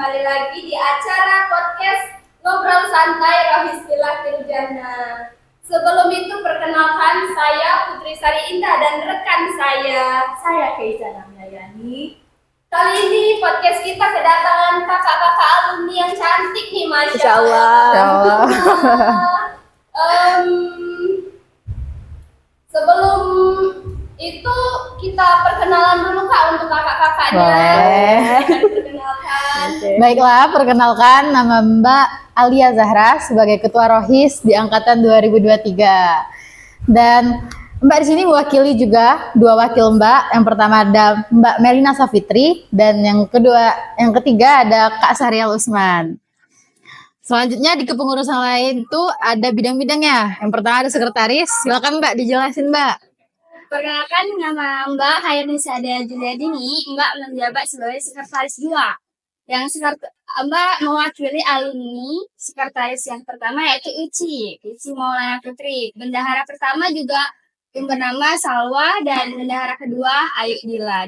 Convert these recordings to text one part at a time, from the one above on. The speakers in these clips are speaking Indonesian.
kembali lagi di acara podcast Ngobrol Santai Rohis Bilakil Jannah. Sebelum itu perkenalkan saya Putri Sari Indah dan rekan saya Keiza Namyayani. Kali ini podcast kita kedatangan kakak-kakak alumni yang cantik nih, Masya Allah. Sebelum itu kita perkenalan dulu Kak untuk kakak-kakaknya. Perkenalkan. Baiklah, perkenalkan nama Mbak Alia Zahra sebagai Ketua Rohis di angkatan 2023. Dan Mbak di sini mewakili juga dua wakil Mbak. Yang pertama ada Mbak Melina Safitri dan yang ketiga ada Kak Sarial Usman. Selanjutnya di kepengurusan lain itu ada bidang-bidangnya. Yang pertama ada sekretaris. Silakan Mbak dijelasin Mbak. Perkenalkan, nama Mbak Hairunisa Juliadini. Mbak menjabat sebagai sekretaris 2. Mbak mewakili alumni sekretaris yang pertama yaitu Ici Maulana Putri. Bendahara pertama juga yang bernama Salwa dan bendahara kedua Ayu Dila.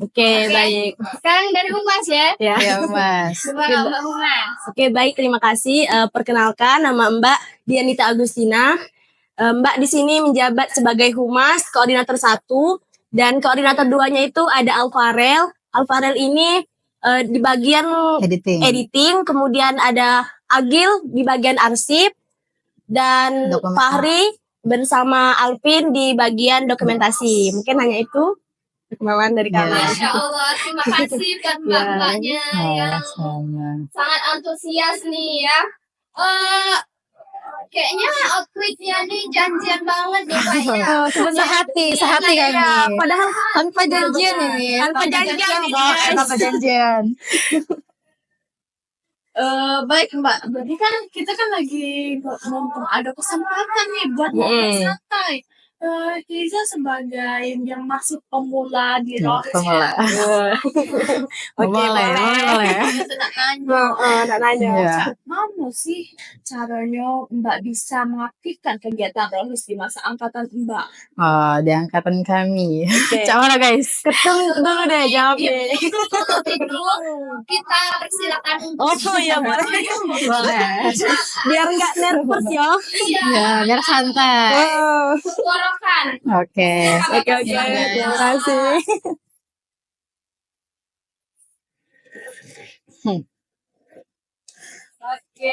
Oke, baik. Sekarang dari Humas ya? Ya, Mas. Mbak Humas. Oke, baik. Terima kasih. Perkenalkan, nama Mbak Dianita Agustina. Mbak di sini menjabat sebagai Humas, koordinator 1, dan koordinator 2-nya itu ada Alfarel. Alfarel ini di bagian editing, kemudian ada Agil di bagian arsip, dan Fahri bersama Alvin di bagian dokumentasi. Mungkin hanya itu kemauan dari kami. Masya Allah, terima kasih buat mbak-mbaknya yang sangat antusias nih ya. Kayaknya outfitnya nih janjian banget nih Pak ya. Sehati kami. Padahal Tanpa janjian ini. Tanpa janjian. Baik Mbak, berarti kan kita kan lagi mumpung ada kesempatan nih buat ngobrol santai. Keiza sebagai yang masih pemula di Rohis. Boleh. Nak nanya. Iya. Mana sih caranya Mbak bisa mengaktifkan kegiatan Rohis di masa angkatan Mbak? Oh, di angkatan kami. Coba guys. ketemu dulu deh jawabnya. Kita persilakan. Oh iya, boleh. Biar nggak nervous ya. Ya, biar santai. Suarakan. Oke. Terima kasih. Oke.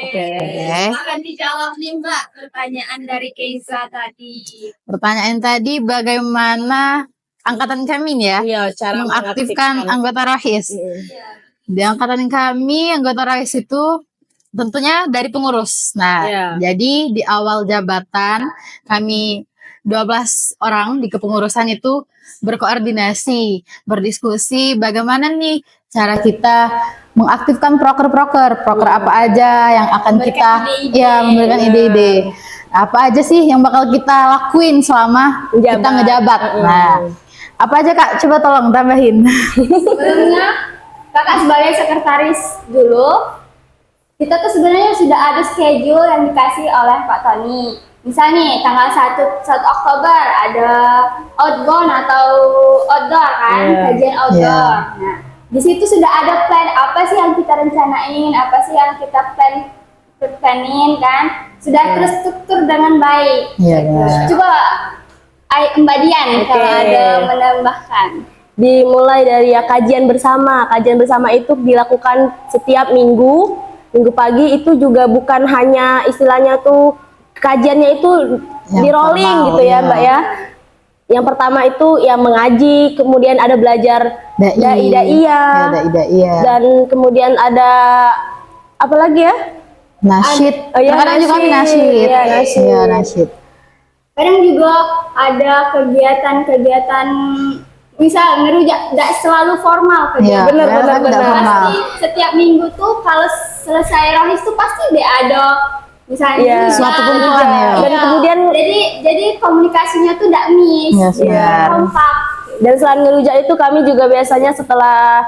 Akan dijawab nih Mbak pertanyaan dari Keiza tadi. Pertanyaan tadi bagaimana angkatan kami nih ya Iya, cara mengaktifkan anggota Rohis. Di angkatan kami anggota Rohis itu tentunya dari pengurus. Nah, jadi di awal jabatan kami 12 orang di kepengurusan itu berkoordinasi, berdiskusi bagaimana nih cara kita mengaktifkan proker apa aja yang akan kita memberikan ide-ide. Apa aja sih yang bakal kita lakuin selama kita ngejabat. Nah, apa aja Kak? Coba tolong tambahin. Sebelumnya Kakak sebagai sekretaris dulu, kita tuh sebenarnya sudah ada schedule yang dikasih oleh Pak Tony. Misalnya tanggal 1 Oktober ada outbound atau outdoor kan, kajian outdoor. Nah, di situ sudah ada plan apa sih yang kita rencanain, apa sih yang kita planin kan, sudah terstruktur dengan baik. Coba Mbak Dian kalau ada menambahkan. Dimulai dari kajian bersama. Kajian bersama itu dilakukan setiap minggu pagi. Itu juga bukan hanya istilahnya tuh kajiannya itu di rolling gitu ya Mbak ya. Yang pertama itu yang mengaji, kemudian ada belajar dai-iya. Dan kemudian ada apa lagi ya? Nasyid. Kadang juga nasyid. Nasyid. Kadang juga ada kegiatan misal ngerujak, tidak selalu formal kerja. Benar. Pasti setiap minggu tuh kalau selesai Rohis tuh pasti ada misalnya suatu kumpulan ya. Dan kemudian jadi komunikasinya tuh tidak miss, kompak. Dan selain ngerujak itu kami juga biasanya setelah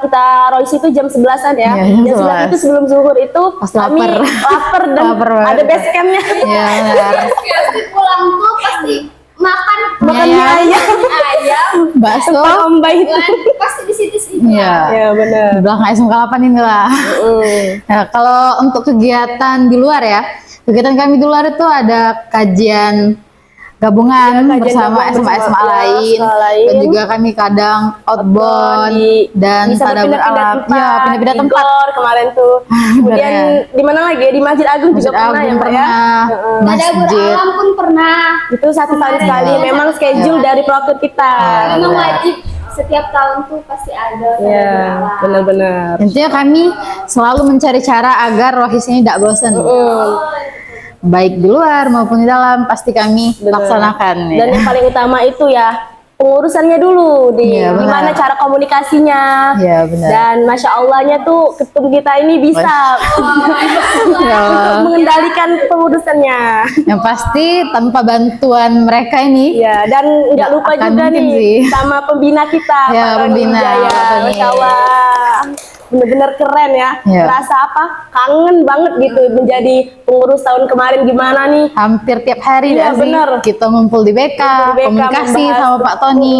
kita Rohis itu jam 11-an ya. Jam 11 itu sebelum zuhur itu kami lapar dan ada base campnya. Pasti pulang tuh pasti makan Makan mie ayam. ayam bakso. Om Mbak itu. kan pasti di situ sih. Iya. Ya benar. Di belakang SMK 8 inilah. Nah, kalau untuk kegiatan di luar ya, kegiatan kami di luar itu ada kajian gabungan Kajian bersama gabungan SMA bersama lain, SMA lain. dan juga kami kadang outbound dan bisa pada beralam, ya pindah-pindah di tempat. Gor kemarin tuh. Kemudian di mana lagi ya? Di Masjid Agung Masjid juga pernah ya, Agung Mbak ya. pernah, Ada masjid. beralam pun pernah. Itu satu tahun sekali. Memang schedule dari proker kita. Memang wajib setiap tahun tuh pasti ada. Ya, benar-benar. Intinya kami selalu mencari cara agar rohis ini tidak bosan. Baik di luar maupun di dalam pasti kami laksanakan. Dan yang paling utama itu ya pengurusannya dulu Iya, benar. gimana cara komunikasinya. Iya, benar. Dan masya Allahnya tuh ketum kita ini bisa Ya Allah. mengendalikan pengurusannya. Yang pasti tanpa bantuan mereka ini, Ya, dan nggak lupa akan juga mungkin nih sih. sama pembina kita, Ya, Pak Roni pembina, Wijaya. Pak Roni. Masya Allah, bener-bener keren ya. Ya. Rasa apa? Kangen banget gitu menjadi pengurus tahun kemarin gimana nih? hampir tiap hari Iya, nggak sih benar. kita ngumpul di BK, Di BK komunikasi membahas. sama Pak Tony,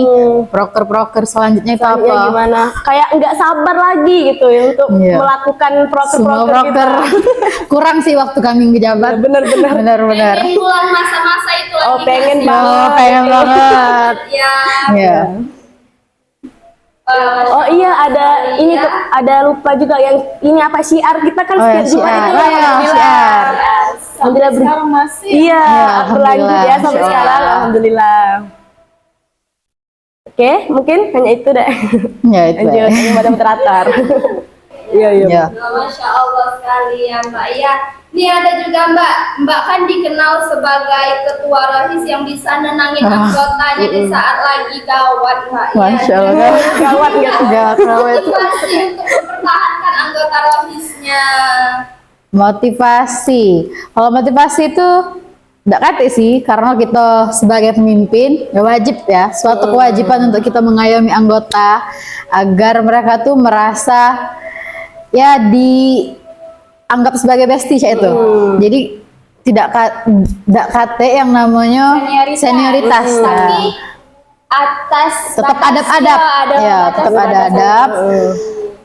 proker-proker selanjutnya itu Ya, apa? gimana? Kayak nggak sabar lagi gitu ya untuk Iya. melakukan Semua proker-proker proker kita. kurang sih waktu kami ngejabat. Bener-bener. Benar-benar. Pengen ulang masa-masa itu lagi. Oh, pengen nggak sih? banget. Oh, pengen banget. Ya. Ya. Oh iya, ada ini tuh, ada lupa juga yang ini apa syiar kita kan Oh, ya, setiap Jumat syiar. itu Oh, ya, alhamdulillah. syiar. Alhamdulillah Sekarang masih. Iya, Ya, berlanjut ya alhamdulillah, sampai Masya sekarang Allah. alhamdulillah. Oke, mungkin hanya itu deh. Ya itu. Lanjut, yang pada teratar. Iya, iya. Ya. Masya Allah sekali ya Mbak. Ya, ini ada juga Mbak. Mbak kan dikenal sebagai ketua rohis yang bisa nenangin anggotanya di saat lagi gawat Mbak. Ya. Masya Allah. Gawat nggak tuh? Gawat. Motivasi untuk mempertahankan anggota rohisnya. Motivasi. Kalau motivasi itu tidak kate sih, karena kita sebagai pemimpin ya wajib ya, suatu kewajiban untuk kita mengayomi anggota agar mereka tuh merasa ya dianggap sebagai bestie itu. Jadi tidak kate yang namanya senioritas. Nah, Tapi atas tetap batas, adab-adab. Ya, batas tetap ada adab.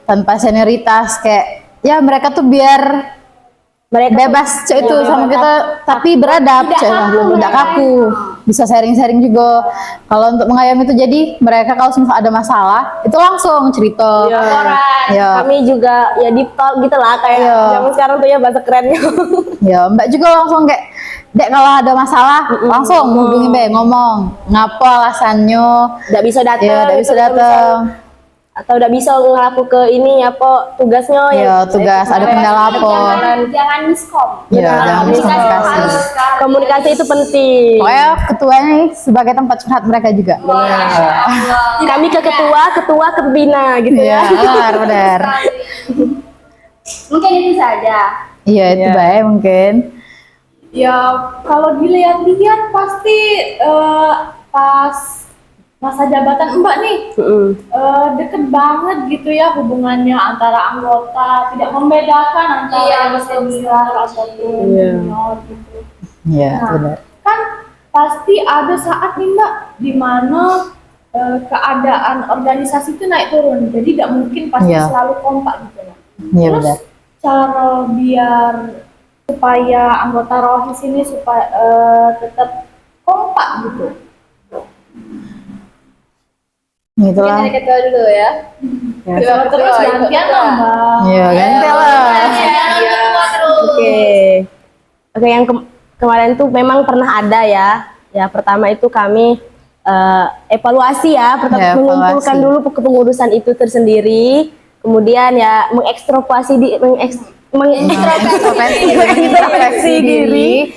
Tanpa senioritas kayak ya mereka tuh biar Mereka bebas cek itu sama kita, tapi beradab cek, tidak kaku, bisa sharing-sharing juga. Kalau untuk mengayomi itu jadi mereka kalau misalnya ada masalah itu langsung cerita. Ya, kami juga ya deep talk gitu lah kayak Iya. zaman sekarang tuh ya bahasa kerennya. ya Mbak juga langsung kayak dek kalau ada masalah langsung hubungi Mbak, ngomong ngapa alasannya, Nggak bisa datang. ya tidak bisa gitu, datang. atau udah bisa ngelaku ke ini apa tugasnya Ya tugas ada kendala apa. Jangan miskom. Ya jangan miskomunikasi. Komunikasi itu penting. Pokoknya ketuanya nih sebagai tempat curhat mereka juga. Kami ke ketua ke pembina gitu Iya, ya. benar. Mungkin itu saja. Iya itu baik mungkin. Ya kalau dilihat-lihat pasti pas masa jabatan Mbak nih deket banget gitu ya hubungannya antara anggota, tidak membedakan antara senior ataupun junior gitu. Iya Nah, benar. kan pasti ada saat nih Mbak di mana keadaan organisasi itu naik turun, jadi tidak mungkin pasti Iya. selalu kompak gitu lah. Iya Terus benar. cara biar supaya anggota rohis ini supaya tetap kompak gitu. Itulah. Dari ketua dulu ya. Ya, terus gantian lah Mbak. Iya ganti lah. Oke, yang kemarin tuh memang pernah ada ya. Ya pertama itu kami evaluasi ya, pertama Ya, mengumpulkan evaluasi. dulu kepengurusan itu tersendiri, kemudian ya mengintrospeksi diri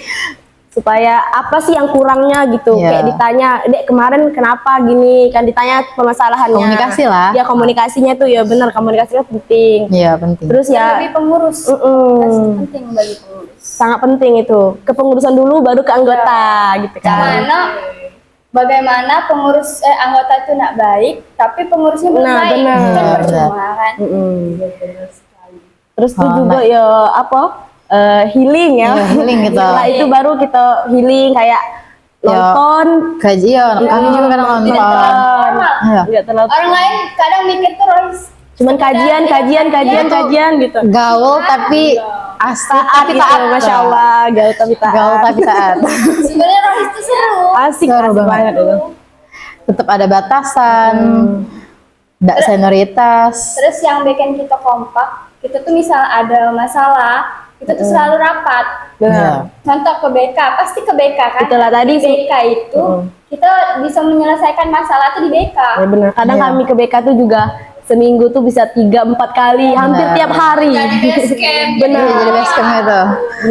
supaya apa sih yang kurangnya gitu. Ya. Kayak ditanya, "Dek, kemarin kenapa gini?" Kan ditanya permasalahannya. Komunikasi lah. Ya komunikasinya tuh ya benar, komunikasinya penting. Iya penting. Terus ya Bagi pengurus. Penting bagi pengurus. sangat penting itu. Kepengurusan dulu baru ke anggota gitu kan. Mana bagaimana pengurus anggota itu nak baik, tapi pengurusnya belum Nah, baik, benar. kan percuma kan? Terus itu Oh, juga ya apa healing ya. Iya, healing gitu. Setelah itu baru kita healing kayak nonton. Kajian, kami juga kadang nonton. Iya. Nggak terlalu. Orang lain kadang mikir tuh Royce Cuman kajian gitu. Gaul tapi asik Taat tapi gitu, taat. Masya Allah. Gaul tapi taat. Gaul tapi taat. sebenarnya Royce tuh seru. Asik, Seru asik banget. banget itu. Tetap ada batasan. Nggak senioritas. Terus yang bikin kita kompak, kita tuh misal ada masalah, kita tuh selalu rapat. Iya. Contoh ke BK, pasti ke BK kan? Itulah tadi Di BK itu kita bisa menyelesaikan masalah tuh di BK. Ya benar. Kadang Iya. kami ke BK tuh juga seminggu tuh bisa 3-4 kali, hampir Benar. tiap hari. Jadi base camp. Benar. Jadi base camp itu.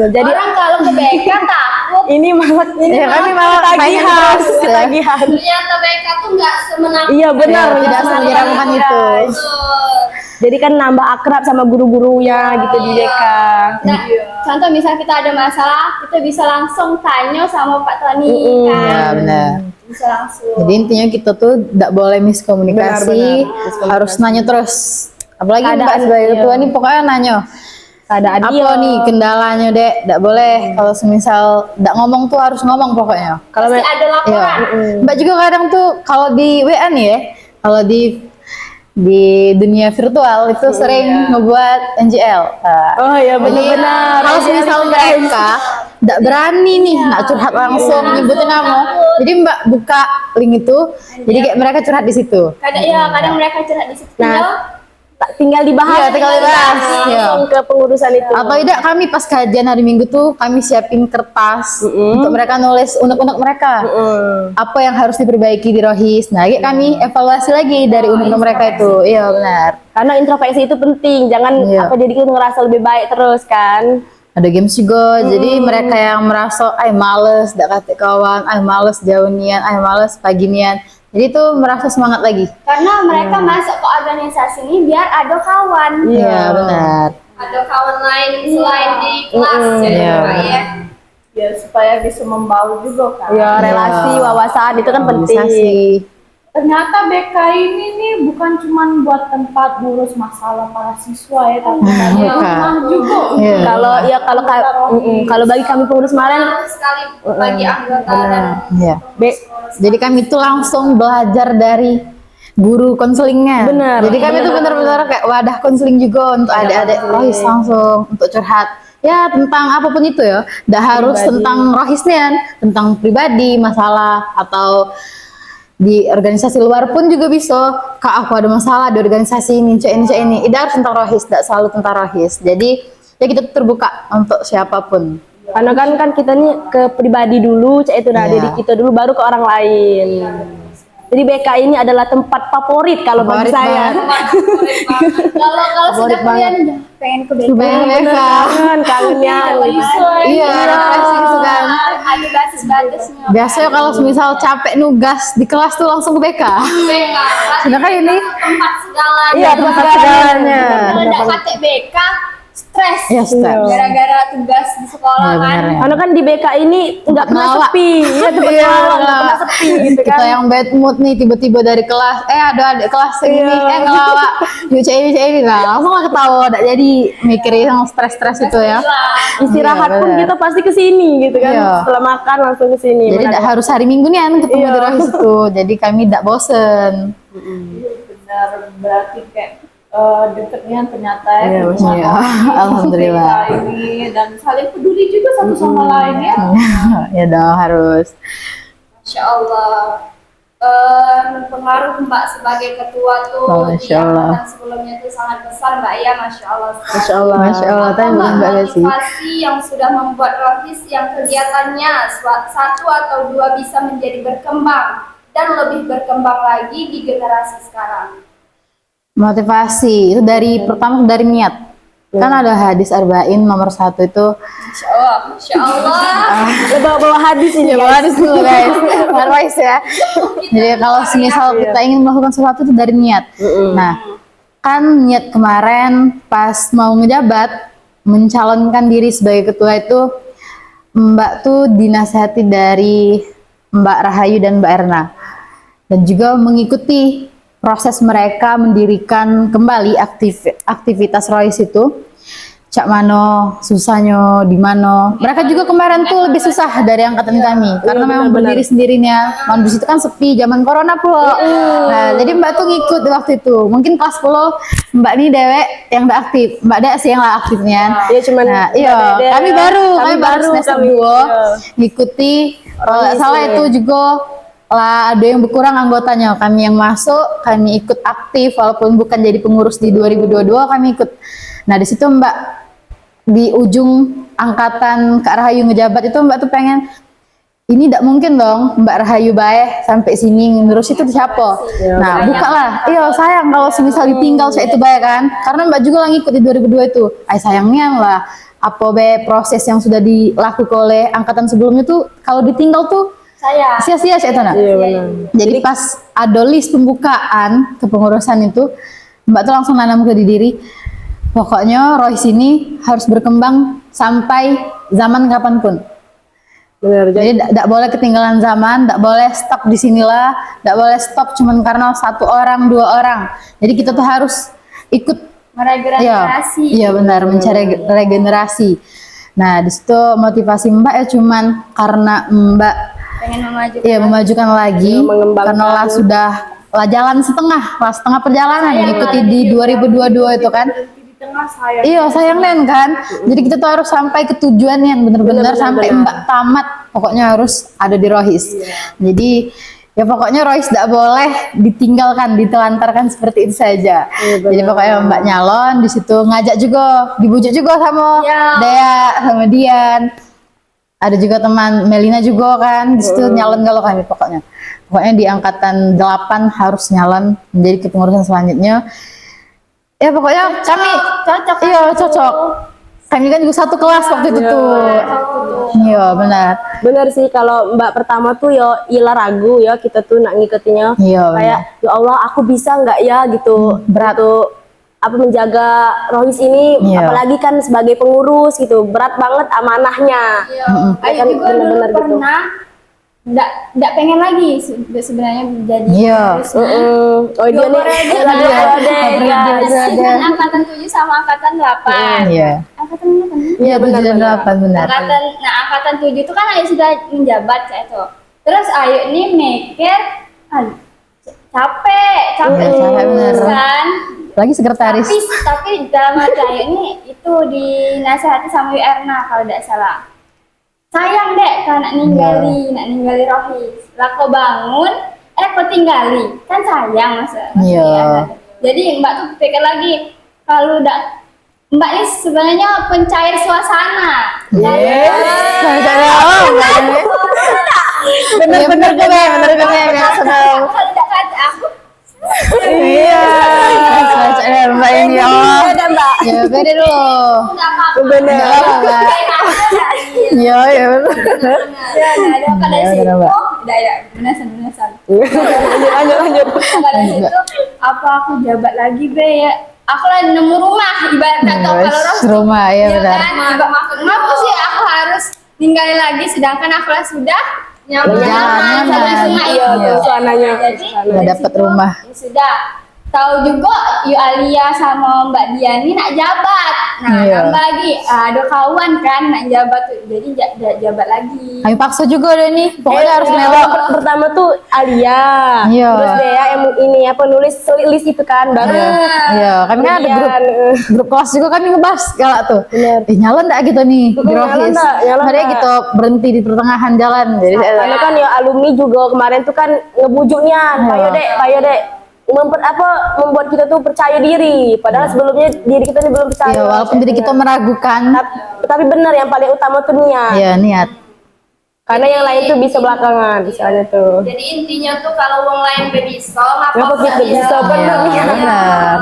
Jadi Orang kalau ke BK takut. ini malah Ya, kami malah main ketagihan, terus, ya. ketagihan. Ternyata BK tuh nggak semenakutkan. Iya benar, Ya, tidak benar. menyeramkan itu. Betul. Jadi kan nambah akrab sama guru-gurunya gitu di BK. Nah, contoh misal kita ada masalah, kita bisa langsung tanya sama Pak Tony Ya kan. benar. Bisa langsung. Jadi intinya kita tuh tidak boleh miskomunikasi, harus nanya terus. Apalagi Mbak Keadaan, sebagai iya. ketua nih pokoknya nanya. Keadaan Apa nih kendalanya dek? Tidak boleh. Kalau semisal tidak ngomong tuh harus ngomong pokoknya. Kalau Pasti ada Iya. laporan. Mbak juga kadang tuh kalau di WA nih ya, kalau di dunia virtual itu sering ngebuat NGL. Oh ya Jadi, benar-benar. kalau semisal mereka tidak berani nih nak curhat langsung nyebutin nama, jadi Mbak buka link itu, jadi kayak mereka curhat di situ. Kadang mereka curhat di situ. Tinggal dibahas. Iya, tinggal dibahas. Langsung ke pengurusan itu. Atau tidak kami pas kajian hari Minggu tuh kami siapin kertas untuk mereka nulis unek-unek mereka. Apa yang harus diperbaiki di Rohis. Nah, kayak kami evaluasi lagi dari unek-unek mereka itu. Iya, benar. Karena introspeksi itu penting. Jangan Iya. apa jadi kita ngerasa lebih baik terus kan. Ada games juga, jadi mereka yang merasa, males, gak kate kawan, males jauh nian, males pagi nian. Jadi tuh merasa semangat lagi. Karena mereka masuk ke organisasi ini biar ada kawan. Iya, benar. Ada kawan lain selain di kelas jadi Iya. Pak, ya. Ya supaya bisa membaur juga kan. Ya relasi, wawasan itu kan penting. Organisasi. Ternyata BK ini nih bukan cuma buat tempat ngurus masalah para siswa ya, tapi Bukan. rumah juga. Iya. Kalau bagi kami pengurus kemarin Sekali bagi anggota dan Iya. Jadi kami tuh langsung belajar dari guru konselingnya. Benar. Jadi kami tuh benar-benar kayak wadah konseling juga untuk adik-adik Rohis langsung untuk curhat. Ya tentang apapun itu ya. Nggak harus tentang Rohisnya, tentang pribadi, masalah atau di organisasi luar pun juga bisa. Kak aku ada masalah di organisasi ini, cek ini. Tidak harus tentang Rohis, tidak selalu tentang Rohis. Jadi ya kita tuh terbuka untuk siapapun. karena kan kita nih ke pribadi dulu, cek itu Iya. diri kita dulu baru ke orang lain. Jadi BK ini adalah tempat favorit kalau bagi Favorit saya. kalau sudah kalian pengen ke BK. Pengen BK. Kangennya. Iya, refreshing kan. Ada basis-batasnya. Biasanya kalau semisal capek nugas di kelas tuh langsung ke BK. BK. Sedangkan ini tempat segalanya. iya tempat segalanya. Kalau nggak pakai BK, stres. Ya, stres. Gara-gara tugas di sekolah Iya, kan. benar ya. Karena kan di BK ini nggak pernah ngelawak. sepi, ya tempat Iya, ngelawak, nggak pernah sepi gitu kita kan. yang bad mood nih tiba-tiba dari kelas ada adik kelas ini ngelawak yuk ini nah langsung lah ketawa tidak jadi mikirin yang stres-stres itu ya. Istirahat Iya, pun benar. kita pasti ke sini gitu kan. Iya. Setelah makan langsung ke sini. Jadi tidak harus hari Minggu nih kan ketemu di Rohis itu, jadi kami tidak bosen. Benar, berarti kayak deketnya ternyata ya. Iya, sama iya. orang Alhamdulillah. BK ini dan saling peduli juga satu sama lain ya. Ya dong harus. Masya Allah. Pengaruh Mbak sebagai ketua tuh di Masya Allah. angkatan sebelumnya tuh sangat besar Mbak ya, Masya Allah. Masya Allah. Masya Allah, Apa tanya Mbak Mbak Desi. motivasi yang sudah membuat Rohis yang kegiatannya satu atau dua bisa menjadi berkembang dan lebih berkembang lagi di generasi sekarang? Motivasi itu pertama dari niat. Kan ada hadis arba'in nomor 1 itu Masya Allah, Masya Allah. Bawa hadis ini. ya hadis dulu guys, Rohis ya. Jadi kalau semisal kita ingin melakukan sesuatu itu dari niat. Nah, kan niat kemarin pas mau ngejabat mencalonkan diri sebagai ketua itu Mbak tuh dinasihati dari Mbak Rahayu dan Mbak Erna dan juga mengikuti proses mereka mendirikan kembali aktivitas Rohis itu. cak mano, susahnya di mano. Mereka juga kemarin tuh lebih susah dari angkatan kami karena memang berdiri sendirinya. Man di situ kan sepi zaman corona pula. Nah, jadi Mbak tuh ngikut di waktu itu. Mungkin kelas 10 Mbak nih dewek yang udah aktif. Mbak Dea sih yang lah aktifnya. Iya cuman Nah, iya, kami baru semester 2 ngikuti kalau nggak salah itu juga lah ada yang berkurang anggotanya. Kami yang masuk, kami ikut aktif walaupun bukan jadi pengurus di 2022 kami ikut. Nah, di situ Mbak di ujung angkatan Kak Rahayu ngejabat itu Mbak tuh pengen ini tidak mungkin dong Mbak Rahayu baik sampai sini terus itu siapa? Nah, bukalah. Iya, sayang kalau semisal ditinggal saya itu baik kan. Karena Mbak juga lagi ikut di 2002 itu. Sayangnya lah apa be proses yang sudah dilakukan oleh angkatan sebelumnya tuh kalau ditinggal tuh sia-sia saya itu. Jadi pas ada list pembukaan kepengurusan itu Mbak tuh langsung nanam ke diri. Pokoknya Royce ini harus berkembang sampai zaman kapanpun. Benar. Jadi tidak boleh ketinggalan zaman, tidak boleh stop di sinilah, tidak boleh stop cuman karena 1 orang, 2 orang. Jadi kita tuh harus ikut meregenerasi. Iya benar, mencari regenerasi. Nah, di situ motivasi Mbak ya cuman karena Mbak Pengen memajukan. Iya, memajukan lagi karena lah sudah lah jalan setengah perjalanan mengikuti di 2022 itu kan. Iya sayang Nen kan. Jadi kita tuh harus sampai ke tujuan yang benar-benar sampai Mbak tamat. Pokoknya harus ada di Rohis. Jadi ya pokoknya Rohis tidak boleh ditinggalkan, ditelantarkan seperti itu saja. Jadi pokoknya Mbak nyalon di situ ngajak juga, dibujuk juga sama Dea, sama Dian. Ada juga teman Melina juga kan di situ nyalon kalau kami pokoknya. Pokoknya di angkatan 8 harus nyalon menjadi kepengurusan selanjutnya. Ya pokoknya kami cocok. Iya cocok. Kami kan juga satu kelas waktu itu tuh. Iya benar. Benar sih kalau Mbak pertama tuh yo ila ragu ya kita tuh nak ngikutinya. Iya. Kayak ya Allah aku bisa nggak ya gitu. Berat. Gitu, apa menjaga Rohis ini apalagi kan sebagai pengurus gitu berat banget amanahnya. Ayu Kan juga dulu bener-bener gitu. pernah nggak pengen lagi sebenarnya jadi pengurus. Oh dia nih kan angkatan 7 sama angkatan 8. Iya. Angkatan 8. Iya 7 dan 8 benar. Angkatan 7 itu kan Ayu sudah menjabat kayak itu. Terus Ayu ini mikir capek bener. kan. Lagi sekretaris. Tapi dalam hati Ayu ini itu dinasihati sama Yu Erna kalau tidak salah. Sayang dek kalau nak ninggali Rohis. Lah kau bangun, kau tinggali, kan sayang masa. Iya. Jadi Mbak tuh pikir lagi kalau Mbak ini sebenarnya pencair suasana. Bener-bener keren ya senang. Kalau tidak kata aku. Iya. Mbak ini Mbak. Ya beda dulu. Bener. Iya ya benar. Ya ada pada situ. Udah ya benasan. Lanjut. Pada situ apa aku jabat lagi be ya? Aku lagi nemu rumah ibarat kata kalau rumah ya benar. Kenapa sih aku harus ninggalin lagi sedangkan aku lah sudah Nyaman. Suasananya. Jadi Nggak dapat rumah. ya sudah. Tahu juga Yu Alia sama Mbak Diani nak jabat. Nah, tambah lagi ada kawan kan nak jabat tuh. Jadi jabat lagi. Kami paksa juga deh nih. Pokoknya harus melok. Pertama tuh Alia. Iya. Terus Dea yang ini apa nulis list itu kan baru. Iya, kami kan ada grup kelas juga kami ngebahas galak tuh. Nyalon enggak gitu nih di Rohis. Mereka gitu berhenti di pertengahan jalan. Jadi Karena kan ya alumni juga kemarin tuh kan ngebujuknya, payo dek. Membuat kita tuh percaya diri. Padahal sebelumnya diri kita belum percaya. Iya, walaupun diri kita meragukan. Tapi benar yang paling utama tuh niat. Iya, niat. Karena yang lain tuh bisa belakangan, misalnya tuh. Jadi intinya tuh kalau wong lain bisa, Ngapa kita bisa bener nih? Benar.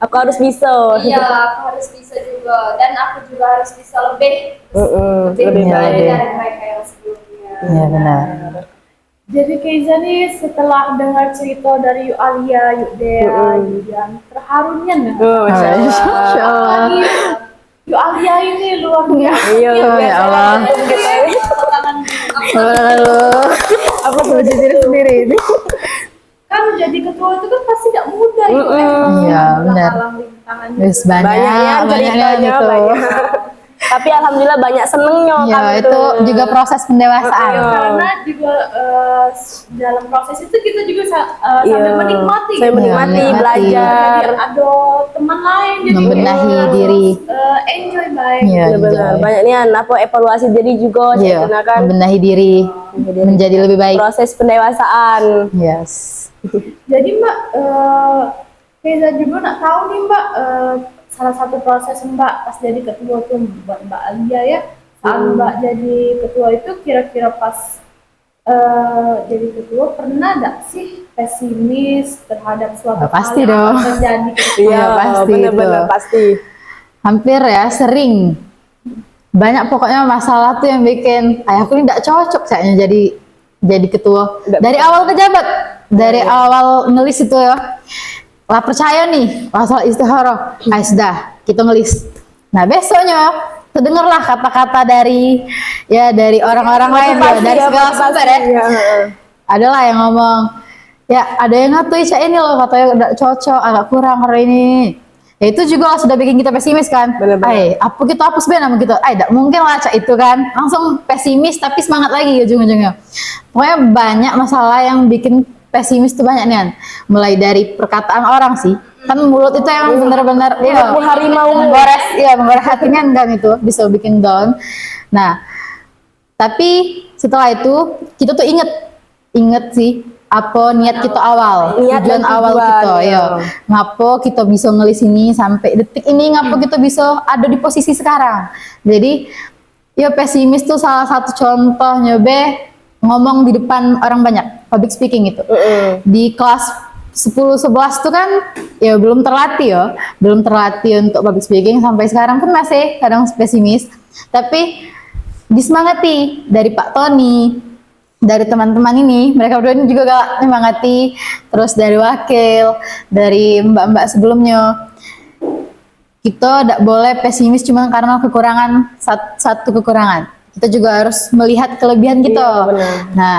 Aku harus bisa. Iya, aku harus bisa juga dan aku juga harus bisa lebih Lebih dari baik. mereka yang sebelumnya. Iya, benar. Jadi Keiza nih setelah dengar cerita dari Yu Alia, Yu Dea, Yu Dian, terharunya nih. Masya Allah. Yu Alia ini luar biasa. Iya, Ya Allah. Apa tuh diri sendiri ini? Kan jadi ketua itu kan pasti gak mudah. Iya, benar. Wis banyak ceritanya itu. banyak. Tapi alhamdulillah banyak senengnya Ya, kan itu juga proses pendewasaan. Iya. Karena juga dalam proses itu kita juga Iya. sambil menikmati. Saya menikmati, menikmati. belajar. Jadi ada teman lain, jadi Membenahi kita diri. enjoy baik. Iya, Benar-benar enjoy. banyak nih apa evaluasi diri juga Iya, saya kan membenahi diri menjadi lebih baik. proses pendewasaan. Yes. Jadi Mbak, Reza juga nak tahu nih Mbak, salah satu proses Mbak pas jadi ketua tuh buat Mbak Alia ya, saat Mbak jadi ketua itu kira-kira pas jadi ketua pernah nggak sih pesimis terhadap suatu hal Pasti yang dong. akan terjadi ke depan? Iya, pasti benar-benar itu. pasti. Hampir ya, sering. Banyak pokoknya masalah tuh yang bikin ayahku ini tidak cocok kayaknya jadi ketua. Dari awal pejabat, dari awal ngelis itu ya. Lah percaya nih masalah istikharah, sudah kita ngelis. Nah besoknya terdengarlah kata-kata dari orang-orang lain ya, dari segala sumber ya. Adalah yang ngomong, ya ada yang ngatain cak ini loh katanya udah cocok, agak kurang hari ini. Ya itu juga sudah bikin kita pesimis kan. Bener-bener. Apa kita hapus nama gitu? Tidak mungkin lah cak itu kan. Langsung pesimis tapi semangat lagi ujung-ujungnya. Pokoknya banyak masalah yang bikin pesimis tuh banyak nih An. Mulai dari perkataan orang sih. Kan mulut itu emang benar-benar harimau menggores hatinya kan itu bisa bikin down. Nah, tapi setelah itu kita tuh inget sih apa niat kita awal, Niat dan tujuan awal tujuan, kita ya. ya. Ngapo kita bisa ngelis ini sampai detik ini, ngapo kita bisa ada di posisi sekarang. Jadi ya pesimis tuh salah satu contohnya ngomong di depan orang banyak, public speaking itu. Di kelas 10-11 tuh kan ya belum terlatih untuk public speaking, sampai sekarang pun masih kadang pesimis, tapi disemangati dari Pak Tony, dari teman-teman ini, mereka berdua ini juga gak menyemangati, terus dari wakil, dari mbak-mbak sebelumnya. Kita tidak boleh pesimis cuma karena kekurangan, satu kekurangan. Kita juga harus melihat kelebihan kita. Iya, benar. Nah,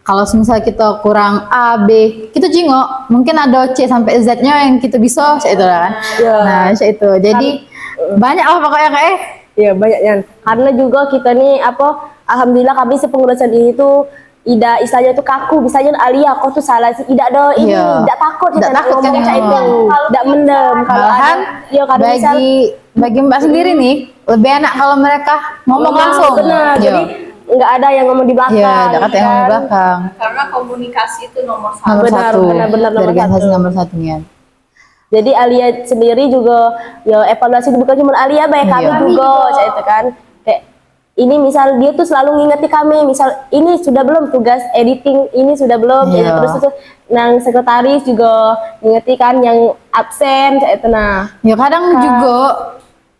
kalau misalnya kita kurang A, B, kita jingok, mungkin ada C sampai Z-nya yang kita bisa, itu kan. Iya. Nah, itu. Jadi banyak lah pokoknya kayak Iya banyak Yan. Karena juga kita nih alhamdulillah kami sepengurusan ini tuh tidak istilahnya itu kaku, misalnya Alia kau tuh salah sih, tidak ada ini, Iya. tidak takut Tidak kita takut ngomong kan, kayak itu, tidak mendem. Kalau malahan ya kalau misal bagi Mbak sendiri nih lebih enak kalau mereka ngomong langsung. benar, Iya. jadi nggak ada yang ngomong di belakang. Iya, ada kata yang kan? di belakang. Karena komunikasi itu nomor satu. Nomor Benar, satu. benar nomor Organisasi satu. nomor satunya. Jadi Alia sendiri juga ya evaluasi bukan cuma Alia, baik kami Iya. juga, kayak itu kan. Kayak ini misal dia tuh selalu ngingeti kami, misal ini sudah belum tugas editing, ini sudah belum, Iya. terus itu nang sekretaris juga ngingeti kan yang absen, kayak itu nah. Ya kadang juga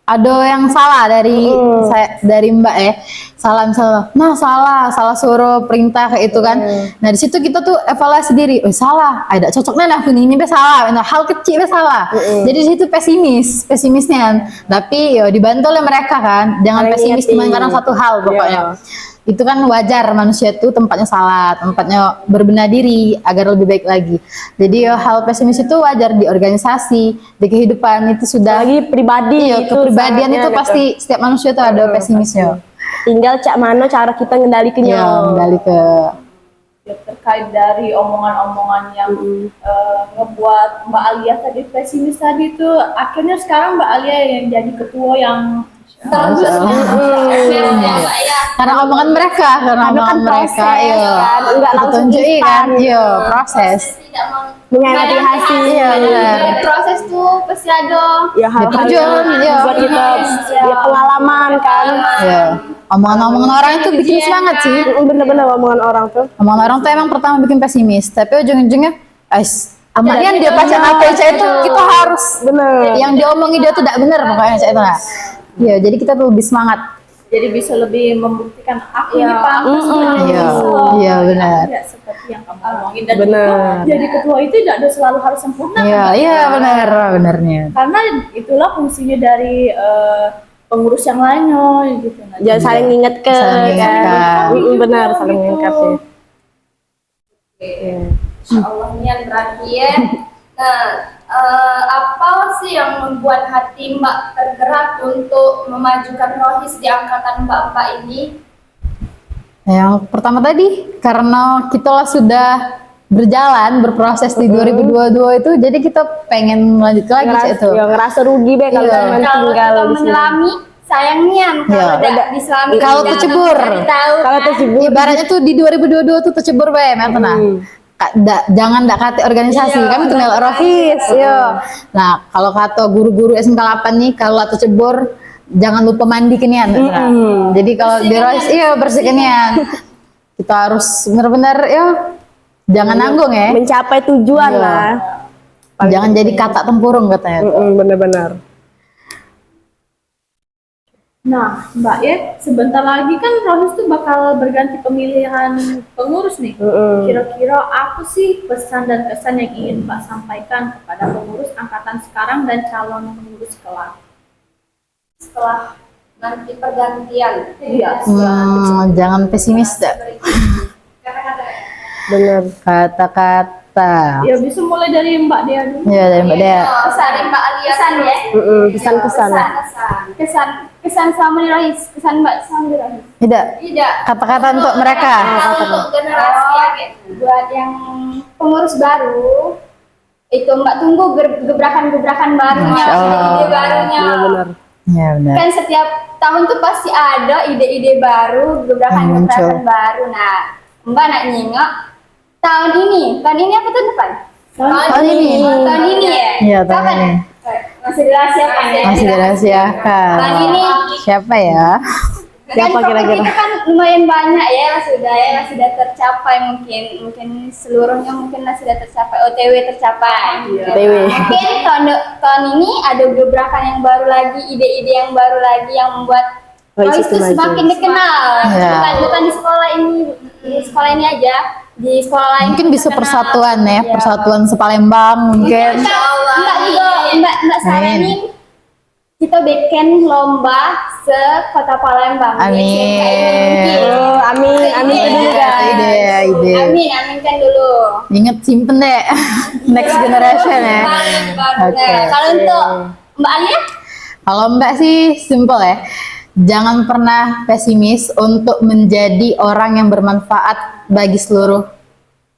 ada yang salah dari dari Mbak salah misalnya, nah salah suruh perintah kayak itu kan. Nah di situ kita tuh evaluasi diri, salah, ada cocoknya aku ini salah, nah hal kecil salah. Jadi di situ pesimisnya. Tapi ya dibantu oleh mereka kan, jangan Saling pesimis ngerti. cuma karena satu hal pokoknya. Itu kan wajar, manusia itu tempatnya salah, tempatnya berbenah diri agar lebih baik lagi. Jadi ya, hal pesimis itu wajar di organisasi, di kehidupan itu sudah Lagi pribadi iya, itu kepribadian sangatnya itu gitu. pasti setiap manusia itu ada pesimisnya. Tinggal cak mana cara kita ngendalikannya. Iya, kembali ke Ya, terkait dari omongan-omongan yang ngebuat Mbak Alia tadi pesimis tadi itu, akhirnya sekarang Mbak Alia yang jadi ketua yang terus karena omongan mereka, karena Karena omongan kan mereka, proses, iya, kan, enggak langsung tunjukin instan. kan, iya, proses. Mengkhianati hasil. Iya, benar. Proses tuh pasti ada. Ya hal-hal perjuangan, yang iya. buat kita ya pengalaman kan. Iya, omongan-omongan orang itu bikin semangat sih. Bener-bener omongan orang tuh. Omongan orang tuh emang pertama bikin pesimis, tapi ujung-ujungnya, amalnya dia baca apa itu kita harus Bener. yang diomongi dia tuh tidak benar pokoknya itu nah. Iya, jadi kita tuh lebih semangat. jadi bisa lebih membuktikan aku ini pantas Iya, iya, benar. ya, seperti yang kamu omongin dan Benar. juga jadi ketua itu tidak ada selalu harus sempurna Iya, iya benernya. karena itulah fungsinya dari pengurus yang lainnya gitu. Nah, Jangan saling ngingetkan. Saling mengingatkan. Benar, saling Gitu. mengingatkan. Insya Allah ini yang terakhir Nah, apa sih yang membuat hati Mbak tergerak untuk memajukan Rohis di angkatan Mbak-mbak ini? Yang pertama tadi karena kita lah sudah berjalan berproses di 2022 itu, jadi kita pengen lanjut lagi itu. Ya, ngerasa rugi deh kalau Iya. cuman Kalau tinggal kita di sini. menyelami, sayangnya kalau Iya. tidak diselami Kalau kita tercebur. cari tahu Kalau kan. tercebur, Ibaratnya tuh di 2022 tuh tercebur bae, nah. Jangan ndak kate organisasi, Iya, kami tuh melok Rohis, yo. Nah, kalau kata guru-guru SMK 8 nih, kalau tercebur jangan lupa mandi kenian. Nah. Jadi kalau di Rohis, iya bersih kenian. Kita harus benar-benar ya, jangan nanggung ya. mencapai tujuan Iya. lah. Jangan jadi katak tempurung katanya. Bener-bener. Nah, Mbak ya, sebentar lagi kan Rohis tuh bakal berganti pemilihan pengurus nih. Kira-kira apa sih pesan dan kesan yang ingin Mbak sampaikan kepada pengurus angkatan sekarang dan calon pengurus kelak? Setelah nanti pergantian. Iya. Jangan pesimis dah. Bener. Kata-kata. Ya bisa mulai dari Mbak Dea dulu. Ya dari Mbak Dea. Pesan Mbak Alia kesan ya. Pesan-pesan. Kesan selama di Rohis, kesan Mbak selama di Rohis. Tidak. Tidak. Kata-kata untuk mereka. Untuk generasi ya, buat yang pengurus baru itu Mbak tunggu gebrakan-gebrakan barunya, Masya Allah. ide barunya. Bener-bener. Ya benar. Kan setiap tahun tuh pasti ada ide-ide baru, gebrakan-gebrakan Muncul. baru. Nah, Mbak nak nyingok tahun ini apa tahun depan? Tahun ini. Tahun ini ya? Iya, tahun Kapan? ini. Masih dirahasiakan ya? Masih dirahasiakan. Tahun ini Siapa ya? Siapa kan kira-kira? kita kan lumayan banyak ya sudah tercapai mungkin seluruhnya mungkin sudah tercapai, OTW tercapai. OTW. Mungkin tahun ini ada gebrakan yang baru lagi, ide-ide yang baru lagi yang membuat Rohis Rohis itu maju. semakin dikenal. Ya. Bukan di sekolah ini aja, di sekolah lain Mungkin pun bisa terkenal. persatuan ya, Iya. persatuan sepalembang mungkin. Mbak juga Mbak saranin kita bikin lomba se-Kota Palembang. Amin. Amin itu dulu guys. Ide. Amin kan dulu. Ingat simpen deh. Next generation ya. Oke. Nah, kalau untuk Mbak Alia, Kalau Mbak sih simple ya. Jangan pernah pesimis untuk menjadi orang yang bermanfaat bagi seluruh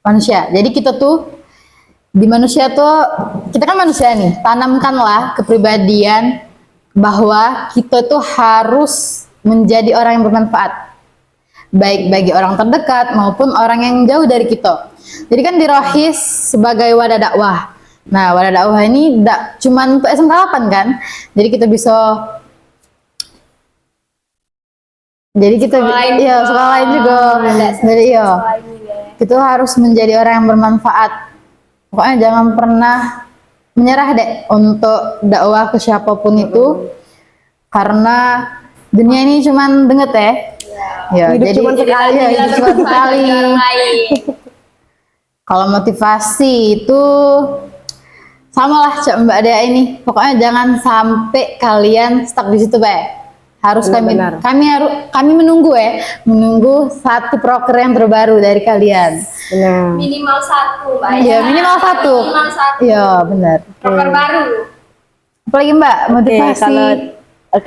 manusia. Jadi kita tuh di manusia tuh, kita kan manusia nih, tanamkanlah kepribadian bahwa kita tuh harus menjadi orang yang bermanfaat. Baik bagi orang terdekat maupun orang yang jauh dari kita. Jadi kan di Rohis sebagai wadah dakwah. Nah, wadah dakwah ini tidak cuma untuk SMK 8 kan. Jadi kita bisa iya, sekolah lain juga. Jadi iya. Kita harus menjadi orang yang bermanfaat. Pokoknya jangan pernah menyerah deh untuk dakwah ke siapapun itu. Karena dunia ini cuman denget ya. Ya, Hidup jadi cuman sekali. iya, hidup cuman sekali. orang lain. Kalau motivasi itu samalah Cak Mbak Dea ini. Pokoknya jangan sampai kalian stuck di situ, Pak. Harus Benar. kami menunggu menunggu satu proker yang terbaru dari kalian. Benar. Minimal satu, Mbak. Iya, minimal satu. Minimal satu. Iya, benar. Proker baru. Apalagi Mbak, motivasi.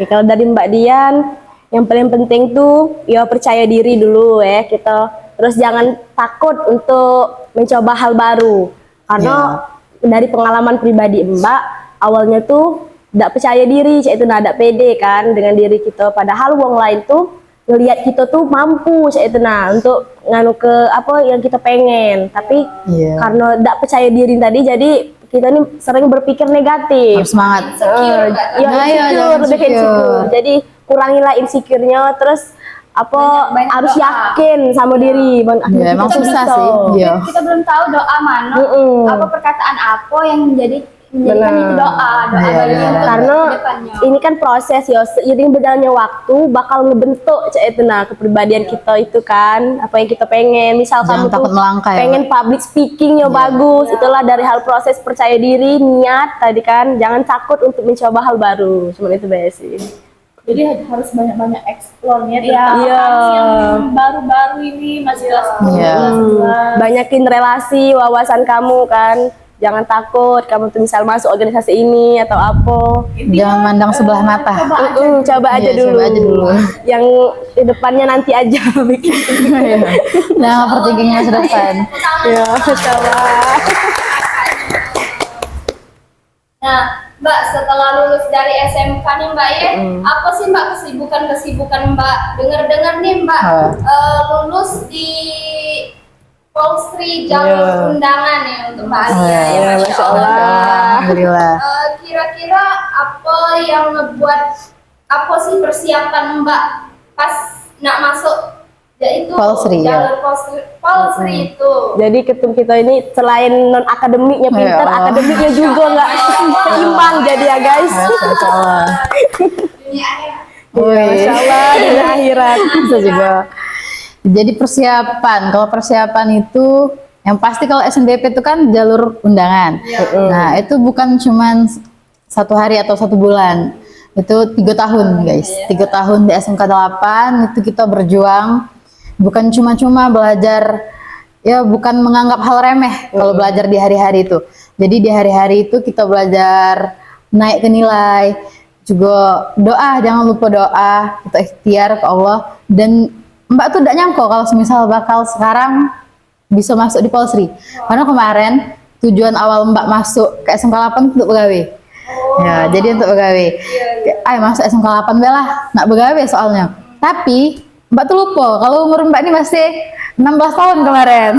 Kalau dari Mbak Dian, yang paling penting tuh ya percaya diri dulu ya kita. Terus jangan takut untuk mencoba hal baru. Karena dari pengalaman pribadi Mbak, awalnya tuh tidak percaya diri, cak itu tidak pede kan dengan diri kita. Padahal wong lain tuh ngelihat kita tuh mampu, cak itu untuk nganu ke apa yang kita pengen. Tapi Iya. karena tidak percaya diri tadi, jadi kita nih sering berpikir negatif. Harus semangat. Ya, Nah, iya, insecure, jangan lebih ke insecure. insecure. Jadi kurangilah insecure-nya, terus Banyak harus doa. yakin sama diri. Ya, emang Kita susah belum sih. tahu. Iya. Kita belum tahu doa mana, apa perkataan apa yang menjadikan Benar. itu doa Iya, bagi benar. untuk Karena kedepannya. ini kan proses ya, seiring berjalannya waktu bakal ngebentuk cak itu kepribadian kita itu kan, apa yang kita pengen. Misal Jangan kamu tuh takut melangkah ya, pengen public speakingnya bagus, itulah dari hal proses percaya diri, niat tadi kan. Jangan takut untuk mencoba hal baru, cuma itu sih. Jadi harus banyak-banyak explore ya Iya. tentang Iya. yang baru-baru ini masih kelas 10, Iya. kelas 11. Banyakin relasi, wawasan kamu kan. Jangan takut kamu tuh misal masuk organisasi ini atau apa. Jangan mandang sebelah mata. Coba aja Iya, dulu. coba aja dulu. Yang di depannya nanti aja bikin. Jangan overthinking masa depan. Ya, coba. Nah, Mbak, setelah lulus dari SMK nih Mbak ya, apa sih Mbak kesibukan Mbak? Dengar-dengar nih Mbak lulus di Polsri jalur undangan ya untuk Mbak Alia ya, Masya Allah. Alhamdulillah. Kira-kira apa yang ngebuat, apa sih persiapan Mbak pas nak masuk yaitu Polsri, jalur Polsri itu? Jadi ketum kita ini selain non akademiknya pintar, Ya Allah. akademiknya juga nggak seimbang jadi ya guys. Masya Allah. Dunia akhirat. Masya Allah di akhirat. Bisa juga. Jadi persiapan, kalau persiapan itu yang pasti kalau SNBP itu kan jalur undangan. Nah itu bukan cuman 1 hari atau 1 bulan, itu 3 tahun guys. 3 tahun di SMK 8 itu kita berjuang, bukan cuma-cuma belajar, ya bukan menganggap hal remeh kalau belajar di hari-hari itu. Jadi di hari-hari itu kita belajar naik ke nilai, juga doa, jangan lupa doa, kita ikhtiar ke Allah. Dan Mbak tuh tidak nyangka kalau semisal bakal sekarang bisa masuk di Polsri. Karena kemarin tujuan awal Mbak masuk ke SMK 8 untuk begawe. Ya, jadi untuk begawe. Ayo masuk SMK 8 lah, nak begawe soalnya. Tapi Mbak tuh lupa kalau umur Mbak ini masih 16 tahun kemarin.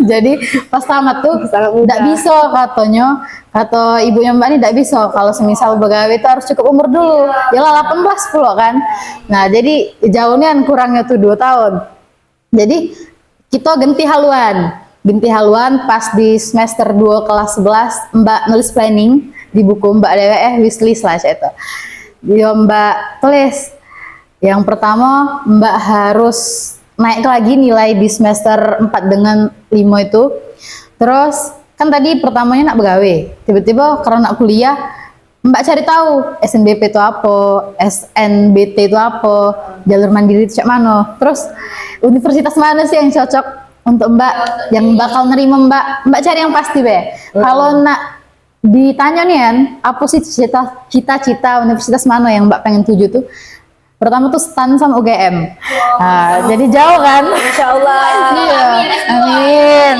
Jadi pas tamat tuh tidak bisa katanya, kata ibunya Mbak ini tidak bisa kalau semisal begawe itu harus cukup umur dulu. Yalah 18 pula kan. Nah, jadi jauhnya kurangnya tuh 2 tahun. Jadi kita ganti haluan pas di semester 2 kelas 11 Mbak nulis planning di buku Mbak DWE wishlist lah itu. Dia Mbak tulis yang pertama Mbak harus naik lagi nilai di semester 4 dengan 5 itu. Terus kan tadi pertamanya nak begawe, tiba-tiba karena nak kuliah Mbak cari tahu SNBP itu apa, SNBT itu apa, jalur mandiri itu cak mana. Terus universitas mana sih yang cocok untuk Mbak, yang bakal nerima Mbak. Mbak cari yang pasti be. Kalau nak ditanya nih kan, apa sih cita-cita universitas mana yang Mbak pengen tuju tuh? Pertama tuh STAN sama UGM. Nah, jadi jauh kan? Masya Allah. Iya, amin.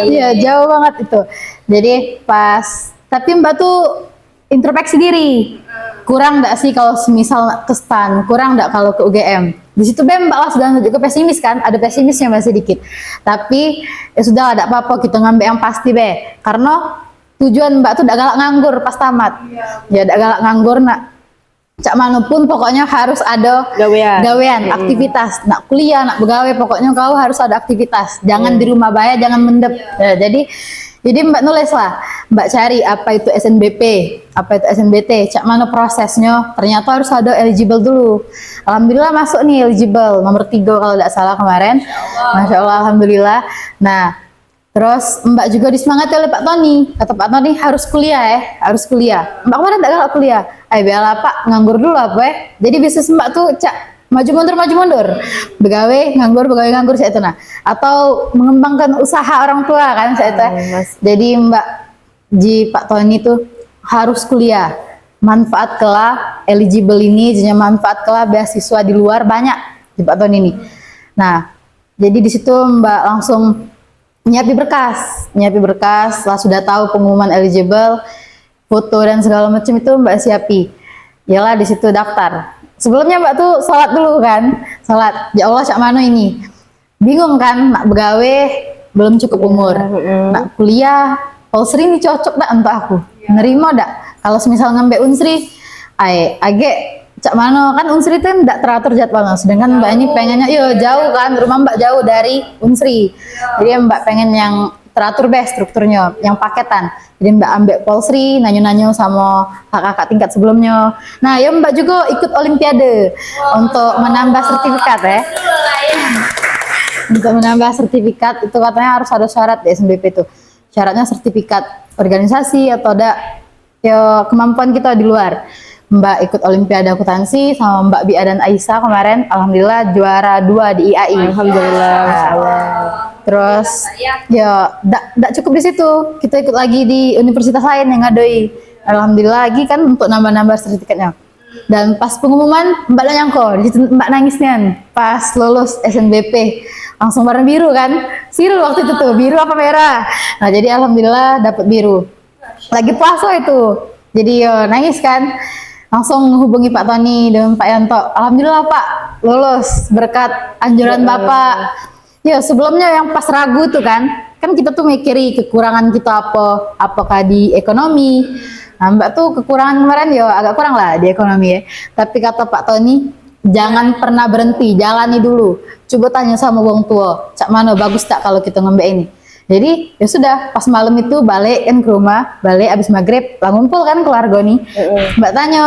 Iya, jauh banget itu. Jadi pas, tapi Mbak tuh introspeksi diri. Kurang enggak sih kalau semisal ke STAN? Kurang enggak kalau ke UGM? Di situ Mbak lah sudah juga pesimis kan? Ada pesimisnya masih dikit. Tapi ya sudah, ada apa-apa kita ngambil yang pasti be. Karena tujuan Mbak tuh enggak galak nganggur pas tamat. Ya enggak galak nganggur nak. Cak manapun pokoknya harus ada gawean, aktivitas. Nak kuliah, nak begawe, pokoknya kau harus ada aktivitas. Jangan di rumah bayar, jangan mendep. Ya, jadi Mbak nulis lah, Mbak cari apa itu SNBP, apa itu SNBT, cak mana prosesnya. Ternyata harus ada eligible dulu. Alhamdulillah masuk nih eligible nomor 3 kalau tidak salah kemarin. Masya Allah, alhamdulillah. Nah, terus Mbak juga disemangati oleh Pak Tony. Kata Pak Tony harus kuliah ya, harus kuliah. Mbak kemarin tidak galak kuliah. Biarlah Pak, nganggur dulu apa ya. Jadi bisnis Mbak tuh cak maju mundur. Begawe nganggur saya itu nah. Atau mengembangkan usaha orang tua kan saya itu. Jadi Mbak Ji Pak Tony tuh harus kuliah. Manfaat kelah eligible ini, jadinya manfaat kelah beasiswa di luar banyak di Pak Tony ini. Nah, jadi di situ Mbak langsung nyiapin berkas, lah sudah tahu pengumuman eligible, foto dan segala macam itu Mbak siapi. Yalah di situ daftar. Sebelumnya Mbak tuh sholat dulu kan, sholat. Ya Allah cak mana ini? Bingung kan, nak begawe belum cukup umur, nak kuliah Polsri ini cocok dak untuk aku, nerima dak? Kalau semisal ngambil Unsri, agak cak mana kan Unsri itu tidak teratur jadwalnya, sedangkan Mbak ini pengennya jauh kan, rumah Mbak jauh dari Unsri, jadi Mbak pengen yang teratur strukturnya, yang paketan. Jadi Mbak ambil Polsri, nanya-nanya sama kakak tingkat sebelumnya. Nah ya Mbak juga ikut Olimpiade untuk menambah sertifikat ya. Untuk menambah sertifikat itu katanya harus ada syarat di SNBP itu. Syaratnya sertifikat organisasi atau ada ya kemampuan kita di luar. Mbak ikut Olimpiade akuntansi sama Mbak Bia dan Aisyah kemarin, alhamdulillah juara 2 di IAI. Alhamdulillah. Terus Ya. ya ndak cukup di situ. Kita ikut lagi di universitas lain yang ngadoi. Alhamdulillah lagi kan untuk nambah-nambah sertifikatnya. Dan pas pengumuman Mbak lah nyangko, di situ Mbak nangis nih pas lulus SNBP. Langsung warna biru kan. Siru waktu itu tuh, biru apa merah. Nah, jadi alhamdulillah dapat biru. Lagi puasa itu. Jadi nangis kan. Langsung hubungi Pak Tony dengan Pak Yanto. Alhamdulillah Pak, lulus berkat anjuran Bapak. Ya sebelumnya yang pas ragu tuh kan kita tuh mikiri kekurangan kita apa, apakah di ekonomi. Nah, Mbak tuh kekurangan kemarin ya agak kurang lah di ekonomi ya. Tapi kata Pak Tony, jangan pernah berhenti, jalani dulu. Coba tanya sama wong tua, cak mana bagus tak kalau kita ngembek ini. Jadi ya sudah, pas malam itu balik kan ke rumah, balik abis maghrib, lah ngumpul kan keluarga nih. Mbak tanya,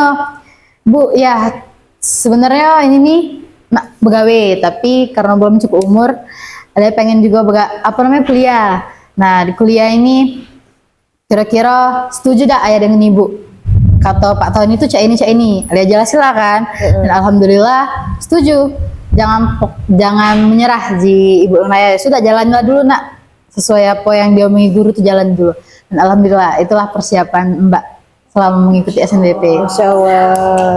Bu, ya sebenarnya ini nih nak begawe, tapi karena belum cukup umur, ada yang pengen juga kuliah. Nah di kuliah ini kira-kira setuju dak ayah dengan ibu? Kata Pak Tony itu cak ini, dia jelasin lah kan. Dan alhamdulillah setuju. Jangan menyerah ji ibu dan ayah. Sudah jalanlah dulu nak, sesuai apa yang diomongi guru tuh jalan dulu. Dan alhamdulillah itulah persiapan Mbak selama mengikuti SNBP. Masya Allah.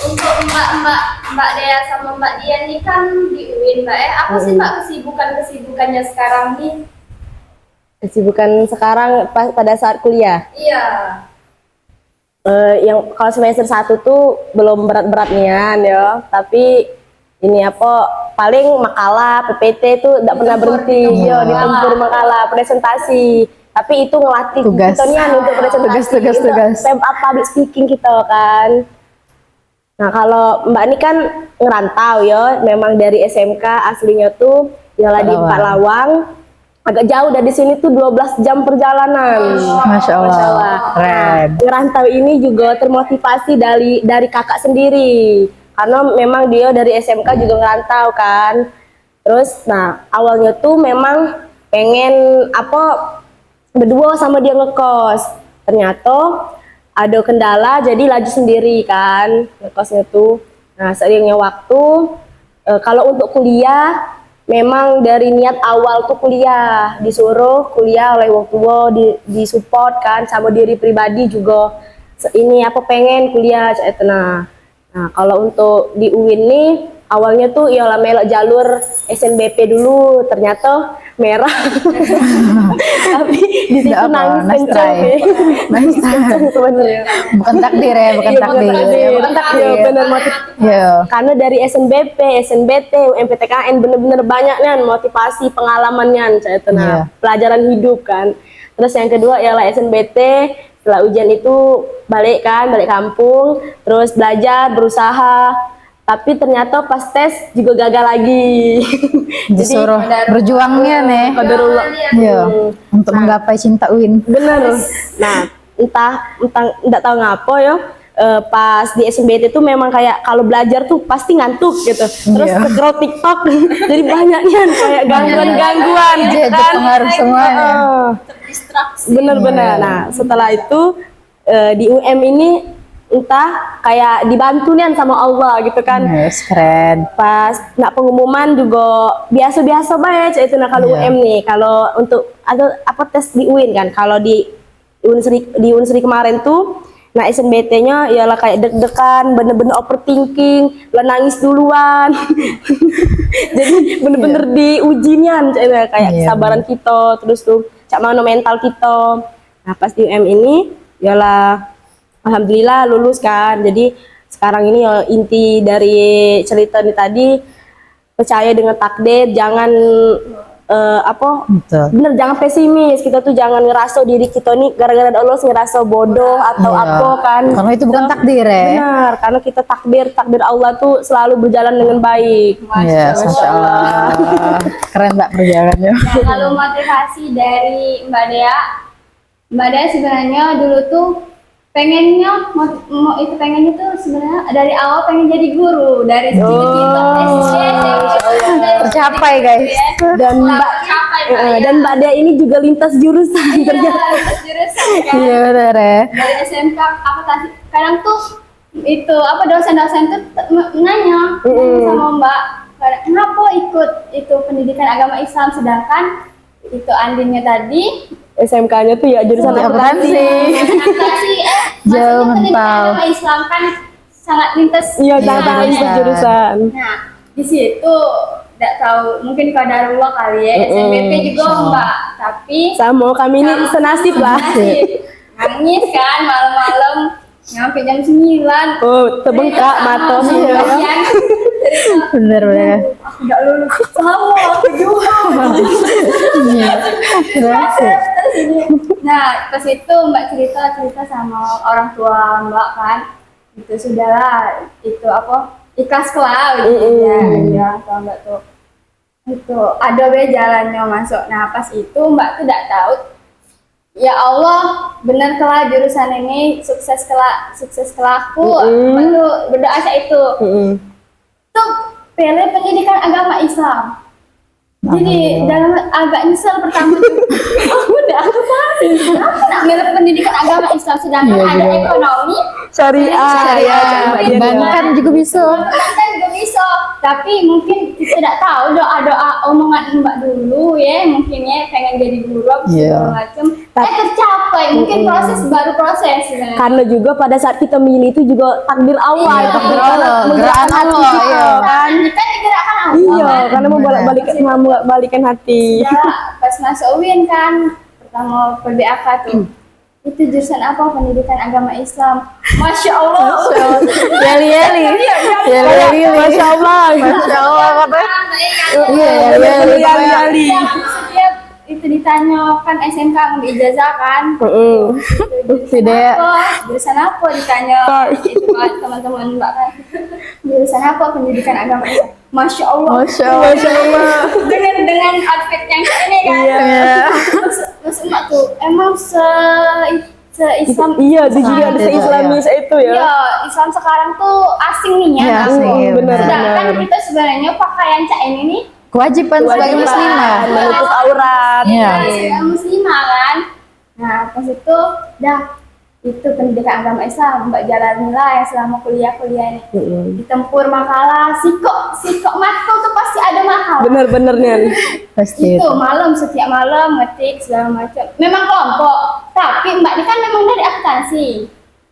Untuk Mbak Dea sama Mbak Dian ini kan di UIN Mbak ya. Apa sih Mbak kesibukannya sekarang nih? Kesibukan sekarang pada saat kuliah. Iya. Yang kalau semester 1 tuh belum berat-berat nian ya, tapi ini apa paling makalah PPT itu tidak pernah berhenti ya, ditempur makalah presentasi, tapi itu ngelatih Tugas. kita nian untuk presentasi Tugas. public speaking kita kan. Nah kalau Mbak ini kan ngerantau ya, memang dari SMK aslinya tuh ya di Palawang. Agak jauh dari sini tuh 12 jam perjalanan. Masya Allah. Keren. Ngerantau ini juga termotivasi dari kakak sendiri. Karena memang dia dari SMK juga ngerantau kan. Terus nah awalnya tuh memang pengen berdua sama dia ngekos. Ternyata ada kendala jadi laju sendiri kan ngekosnya tuh. Nah seiringnya waktu kalau untuk kuliah memang dari niat awal tuh kuliah, disuruh kuliah oleh wong tua, disupport kan sama diri pribadi juga. Ini pengen kuliah nah kalau untuk di UIN nih awalnya tuh ialah melok jalur SNBP dulu, ternyata merah. Tapi di situ nangis kenceng. Nangis kenceng sebenarnya. Bukan takdir ya, bukan takdir. Bukan takdir. Bener motif. Karena dari SNBP, SNBT, UMPTKN bener-bener banyaknya motivasi pengalamannya, pelajaran hidup kan. Terus yang kedua ialah SNBT. Setelah ujian itu balik kampung, terus belajar, berusaha. Tapi ternyata pas tes juga gagal lagi. Disuruh berjuangnya nih. Qadarullah. Iya, untuk menggapai cinta UIN. Bener. Nah, entah enggak tahu ngapa ya. Pas di SNBT itu memang kayak kalau belajar tuh pasti ngantuk gitu. Terus scroll TikTok jadi banyaknya kayak gangguan-gangguan gitu kan. Pengaruh semuanya. Distraksi. Bener-bener. Nah, setelah itu di UM ini entah kayak dibantu nih sama Allah gitu kan. Yes, keren. Pas pengumuman juga biasa-biasa banget itu kalau UM nih. Kalau untuk ada tes di UIN kan. Kalau di Unsri kemarin tuh SNBT-nya ialah kayak deg-degan, bener-bener overthinking, nangis duluan. Jadi bener-bener diujinya kayak kesabaran kita, terus tuh cak mana mental kita. Nah pas di UM ini ialah alhamdulillah lulus kan. Jadi sekarang ini inti dari cerita ini tadi, percaya dengan takdir, jangan bener jangan pesimis. Kita tuh jangan ngerasa diri kita nih gara-gara Allah ngerasa bodoh atau kan. Karena itu bukan takdir ya. Benar, karena kita takdir Allah tuh selalu berjalan dengan baik. Masya Allah. Keren Mbak perjalanannya. Nah, kalau motivasi dari Mbak Dea sebenarnya dulu tuh pengennya tuh sebenarnya dari awal pengen jadi guru dari cita-cita SD. Tercapai guys. Dan Mbak Dea ini juga lintas jurusan ternyata. Jurusan kan. Iya benar ya. Dari SMK kadang tuh itu dosen-dosen tuh nanya sama Mbak kenapa ikut itu pendidikan agama Islam sedangkan itu Andinnya tadi SMK-nya tuh ya jurusan akuntansi. akuntansi Jauh maksudnya pendidikan mental. agama Islam kan sangat lintas. Iya, Iya, sangat lintas jurusan. jurusan. Nah, di situ tidak tahu mungkin kadarullah kali ya, SNBP juga Mbak, tapi Sama kami ini senasib lah. nangis kan malam-malam nyampe jam 9. Oh, terbengkak mata sih ya. Bener. Aku tidak lulus sama aku juga. Iya. Terus Nah, pas itu Mbak cerita sama orang tua Mbak kan, itu sudahlah, itu apa, ikhlas lah gitu ya, tua Mbak tuh. Itu ada be jalannya masuk. Nah, pas itu Mbak tuh tidak tahu, ya Allah, benar kelah jurusan ini sukses kelakku. Mbak tuh berdoa saat itu. Tuh pilih pendidikan agama Islam. Jadi dalam agak nyesel pertama tuh aku udah milih pendidikan agama Islam sedangkan ada ekonomi Syariah. bankan juga bisa. kan juga bisa, tapi mungkin kita tidak tahu doa omongan Mbak dulu ya, mungkin ya pengen jadi guru segala macam tercapai, mungkin baru proses sebenarnya. Karena juga pada saat kita milih itu juga takdir Allah, Iya, takdir Allah, gerakan Allah, iya. Kan kita digerakkan Allah. Iya, kan? karena membolak-balikan hati. Ya, pas masuk UIN kan, pertama PBAK tuh. Itu jurusan apa? Pendidikan agama Islam. Masya Allah. Yeli. Masya Allah. Iya, Yali. Setiap itu ditanya kan SMK mau ijazah kan. Tidak. Jurusan apa ditanya itu kan teman-teman Mbak kan. Jurusan apa? Pendidikan agama Islam. Masya Allah. Masya Allah. Dengan outfit yang kayak ini kan. Iya. Terus Mbak tuh emang se-Islam. Iya, dia juga ada Iya. seislamis itu ya. Iya, Islam sekarang tuh asing nih ya. Iya, asing, iya, benar. Sedangkan kita sebenarnya pakaian cak ini nih Kewajiban sebagai muslimah. Menutup aurat. Iya. sebagai muslimah kan. Nah, pas itu dah itu pendidikan agama Islam Mbak jalanilah yang selama kuliah ini. Ditempur makalah, sikok matkul tuh pasti ada makalah. Bener-bener nih. Pasti. Itu setiap malam ngetik segala macam. Memang kelompok, tapi Mbak ini kan memang dari akuntansi.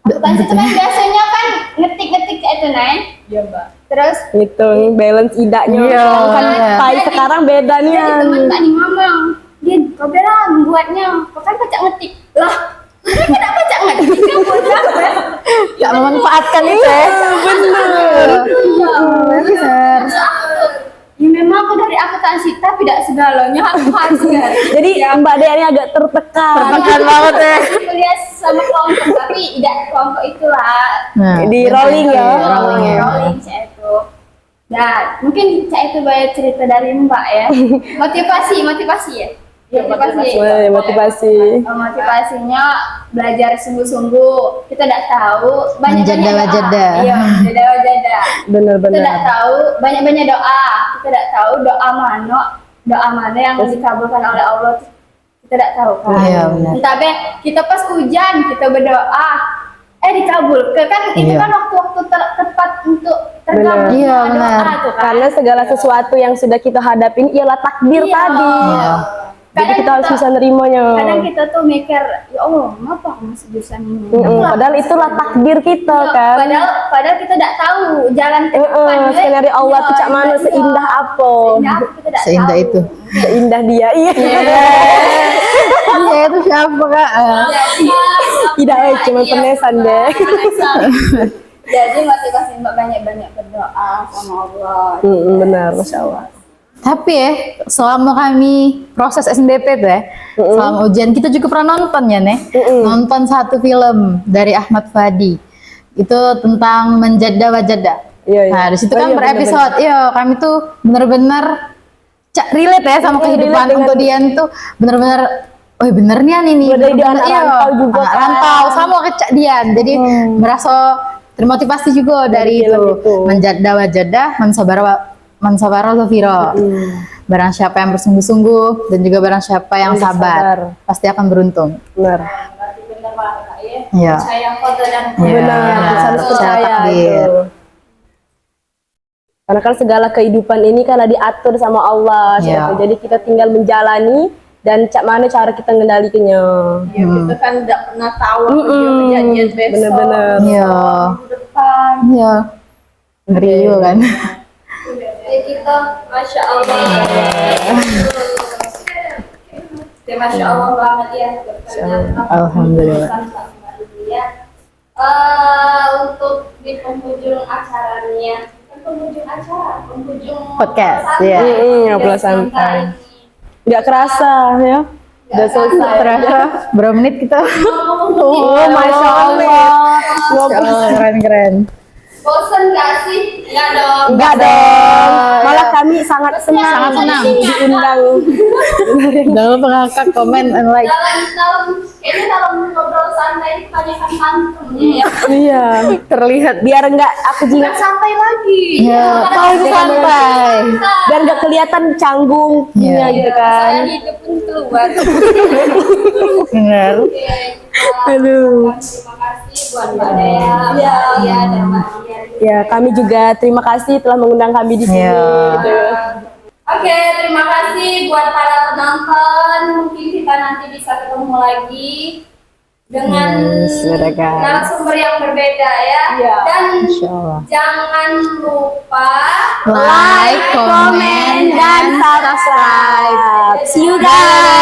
Akuntansi itu kan biasanya kan ngetik kayak itu naik. Iya Mbak. Terus Ngitung balance idaknya. Iya. Kan pai sekarang beda nih. jadi teman Mbak nih ngomong, Din, kau bela membuatnya, kau kan baca ngetik. Lah, mereka tidak baca ngetik, kan buat apa? Gak memanfaatkan itu ya. Bener. Bener. Ya memang aku dari akuntansi, tapi tidak segalanya aku harus Jadi Mbak Dea ini agak tertekan. Tertekan banget ya. kuliah sama kelompok, tapi tidak kelompok itulah. Nah, Di rolling ya. Rolling ya. Rolling saya itu. Nah, mungkin saya itu banyak cerita dari Mbak ya. Motivasi ya. Motivasi. Motivasinya belajar sungguh-sungguh. Kita tidak tahu banyak-banyak Menjada-wajada. doa. Iya, menjada-wajada. Kita Bener-bener. tidak tahu banyak-banyak doa. Kita tidak tahu doa mana yang dikabulkan oleh Allah. Kita tidak tahu kan. Iya, benar. Entah be, kita pas hujan kita berdoa, dikabulkan kan itu Iya. kan waktu-waktu tepat untuk terkabul Benar. Iya, doa benar. tuh kan. Karena segala sesuatu yang sudah kita hadapin ialah takdir Iya. tadi. Iya. Jadi kita harus bisa nerimanya. Kadang kita tuh mikir, ya Allah, kenapa aku masih jurusan ini? Padahal itulah takdir kita Iya, kan. padahal kita tidak tahu jalan ke depan. Skenario Allah Iya, tuh cak mana iya. seindah apa. Seindah apa kita tidak Seindah tahu. itu. Seindah dia. Iya. Iya, itu siapa Kak? Tidak, cuma penesan deh. Jadi motivasi Mbak banyak-banyak berdoa sama Allah. Benar, Masya Allah. Tapi ya, selama kami proses SNBP tuh ya, selama ujian kita juga pernah nonton ya nih, nonton satu film dari Ahmad Fadi, itu tentang menjada wajada. Iya, iya. Nah di situ Oh, kan iya, berepisode, iya kami tuh bener-bener relate ya sama kehidupan relate dengan- untuk Dian tuh bener-bener, oh bener nih ini, Udah dari bener-bener, anak iya, rantau juga anak kan. rantau sama kayak Cak Dian, jadi merasa termotivasi juga dari film itu, itu. menjada wajada, mansabara zafiro. Barang siapa yang bersungguh-sungguh dan juga barang siapa yang sabar, pasti akan beruntung. Benar. Berarti benar banget Kak, ya. Iya. Saya foto dan Iya, Benar, harus secara percaya takdir. itu. Karena kan segala kehidupan ini kan diatur sama Allah. Iya. Gitu. Jadi kita tinggal menjalani dan cak mana cara kita ngendalikannya. Ya, kita kan tidak pernah tahu apa dia kejadian besok. Bener-bener. Iya. Minggu depan. Iya. Ngeri juga kan. Ya kita, masya Allah. Ya, masya Allah banget ya. Alhamdulillah. Ya. Untuk di penghujung acaranya, penghujung acara, penghujung Podcast, santai. ya. Ngobrol santai. Nggak kerasa ya. Udah selesai. Terasa berapa menit kita? Oh, Masya Allah. Masya Allah, keren-keren. Bosan gak sih? Enggak dong. Enggak dong. Malah kami sangat senang. Sangat senang. Diundang. Jangan lupa ngakak, komen, and like. Kayaknya dalam ngobrol santai kebanyakan pantun ya. Iya. Terlihat. Biar enggak aku jingat Santai lagi. Ya, tahu itu santai. biar enggak kelihatan canggung Iya. gitu kan. Saya hidup pun keluar. Benar. Aduh. Terima kasih buat Mbak Dea, Mbak Alia, dan Mbak Alia. Ya, kami juga terima kasih telah mengundang kami di sini. Iya. Gitu. Oke, terima kasih buat para penonton. Mungkin kita nanti bisa ketemu lagi dengan silakan. narasumber yang berbeda ya. Iya. Dan Insya Allah. jangan lupa Like, comment, dan subscribe. See you guys.